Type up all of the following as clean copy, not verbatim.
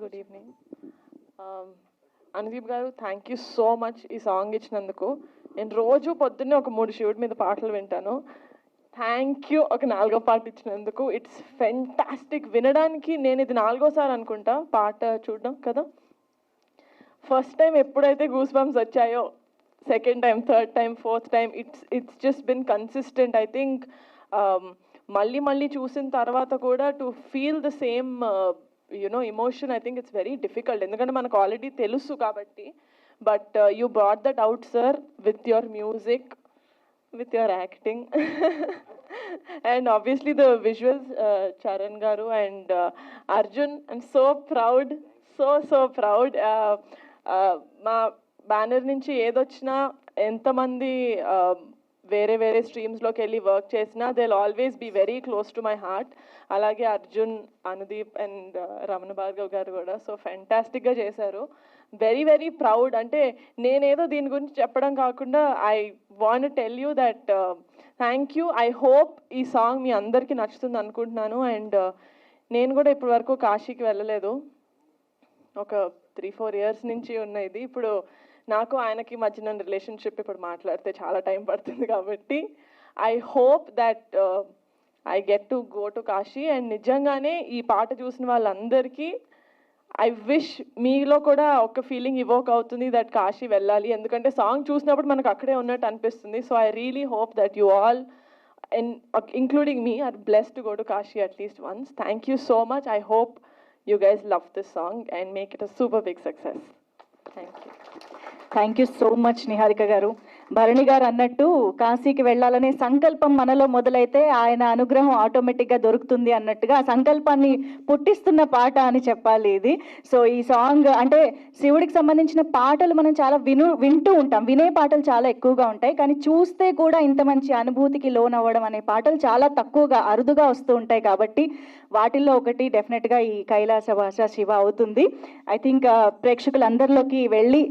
Good evening. Anudeep గారు, thank you so much ఈ song ఇచ్చినందుకు. నేను రోజు పొద్దున్నే ఒక 3 శివుడి మీద పాటలు వింటాను. థ్యాంక్ యూ ఒక 4వ పాట ఇచ్చినందుకు. It's fantastic. వినడానికి నేను ఇది 4గోసారి అనుకుంటా పాట చూడడం కదా. ఫస్ట్ టైం ఎప్పుడైతే గూస్ బంప్స్ వచ్చాయో, second time, third time, fourth time, it's just been consistent. I think మళ్ళీ చూసిన తర్వాత కూడా to feel the same emotion, I think it's very difficult. ఎందుకంటే మనకు ఆల్రెడీ తెలుసు కాబట్టి. But you brought that out, sir, with your music, with your acting. And obviously the visuals, Charan garu and Arjun, I'm so proud, so proud. మా banner నుంచి ఏదొచ్చినా, ఎంతమంది వేరే స్ట్రీమ్స్లోకి వెళ్ళి వర్క్ చేసినా, they will always be very close to my heart. అలాగే Arjun, Anudeep and Ramana Bhargav garu కూడా సో ఫెంటాస్టిక్గా చేశారు. Very proud. అంటే నేనేదో దీని గురించి చెప్పడం కాకుండా I want tell you that thank you. I hope ఈ సాంగ్ మీ అందరికీ నచ్చుతుంది అనుకుంటున్నాను. అండ్ నేను కూడా ఇప్పటి వరకు కాశీకి వెళ్ళలేదు. ఒక 3-4 years నుంచి ఉన్న ఇది. ఇప్పుడు నాకు ఆయనకి మధ్యన రిలేషన్షిప్ ఇప్పుడు మాట్లాడితే చాలా టైం పడుతుంది కాబట్టి I hope that I get to go to Kashi. And నిజంగానే ఈ పాట చూసిన వాళ్ళందరికీ ఐ విష్ మీలో కూడా ఒక ఫీలింగ్ ఇవోక్ అవుతుంది దట్ కాశీ వెళ్ళాలి. ఎందుకంటే సాంగ్ చూసినప్పుడు మనకు అక్కడే ఉన్నట్టు అనిపిస్తుంది. So I really hope that you all, and including me, are blessed to go to Kashi at least once. Thank you so much. I hope you guys love this song and make it a super big success. Thank you. Thank you so much Niharika గారు. భరణి గారు అన్నట్టు కాశీకి వెళ్ళాలనే సంకల్పం మనలో మొదలైతే ఆయన అనుగ్రహం ఆటోమేటిక్గా దొరుకుతుంది అన్నట్టుగా ఆ సంకల్పాన్ని పుట్టిస్తున్న పాట అని చెప్పాలి ఇది. సో ఈ సాంగ్ అంటే శివుడికి సంబంధించిన పాటలు మనం చాలా వింటూ ఉంటాం, వినే పాటలు చాలా ఎక్కువగా ఉంటాయి. కానీ చూస్తే కూడా ఇంత మంచి అనుభూతికి లోనవ్వడం అనే పాటలు చాలా తక్కువగా, అరుదుగా వస్తూ ఉంటాయి. కాబట్టి వాటిల్లో ఒకటి డెఫినెట్గా ఈ కైలాసవాస శివ అవుతుంది. ఐ థింక్ ప్రేక్షకులందరిలోకి వెళ్ళి,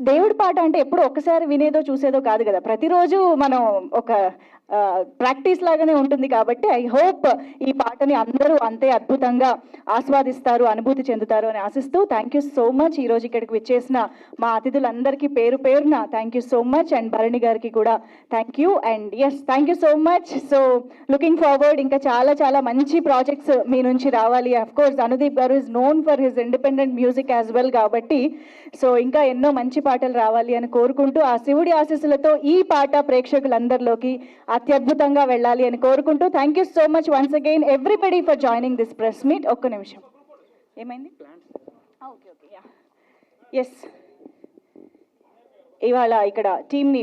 దేవుడి పాట అంటే ఎప్పుడు ఒక్కసారి వినేదో చూసేదో కాదు కదా, ప్రతిరోజు మనం ఒక ప్రాక్టీస్ లాగానే ఉంటుంది. కాబట్టి ఐ హోప్ ఈ పాటని అందరూ అంతే అద్భుతంగా ఆస్వాదిస్తారు, అనుభూతి చెందుతారు అని ఆశిస్తూ థ్యాంక్ యూ సో మచ్. ఈరోజు ఇక్కడికి విచ్చేసిన మా అతిథులందరికీ పేరున thank you so much. And Bharani గారికి కూడా thank you. And yes, thank you so much. So looking forward, ఇంకా చాలా మంచి ప్రాజెక్ట్స్ మీ నుంచి రావాలి. అఫ్ కోర్స్ అనుదీప్ గారు is known for his independent music as well. కాబట్టి సో ఇంకా ఎన్నో మంచి పాటలు రావాలి అని కోరుకుంటూ, ఆ శివుడి ఆశీస్సులతో ఈ పాట ప్రేక్షకులందరిలోకి అత్యద్భుతంగా వెళ్ళాలి అని కోరుకుంటూ thank you so much once again everybody for joining this press meet. ఒక్క నిమిషం, ఏమైంది? ఓకే, ఎస్, ఇవాళ ఇక్కడ టీమ్ని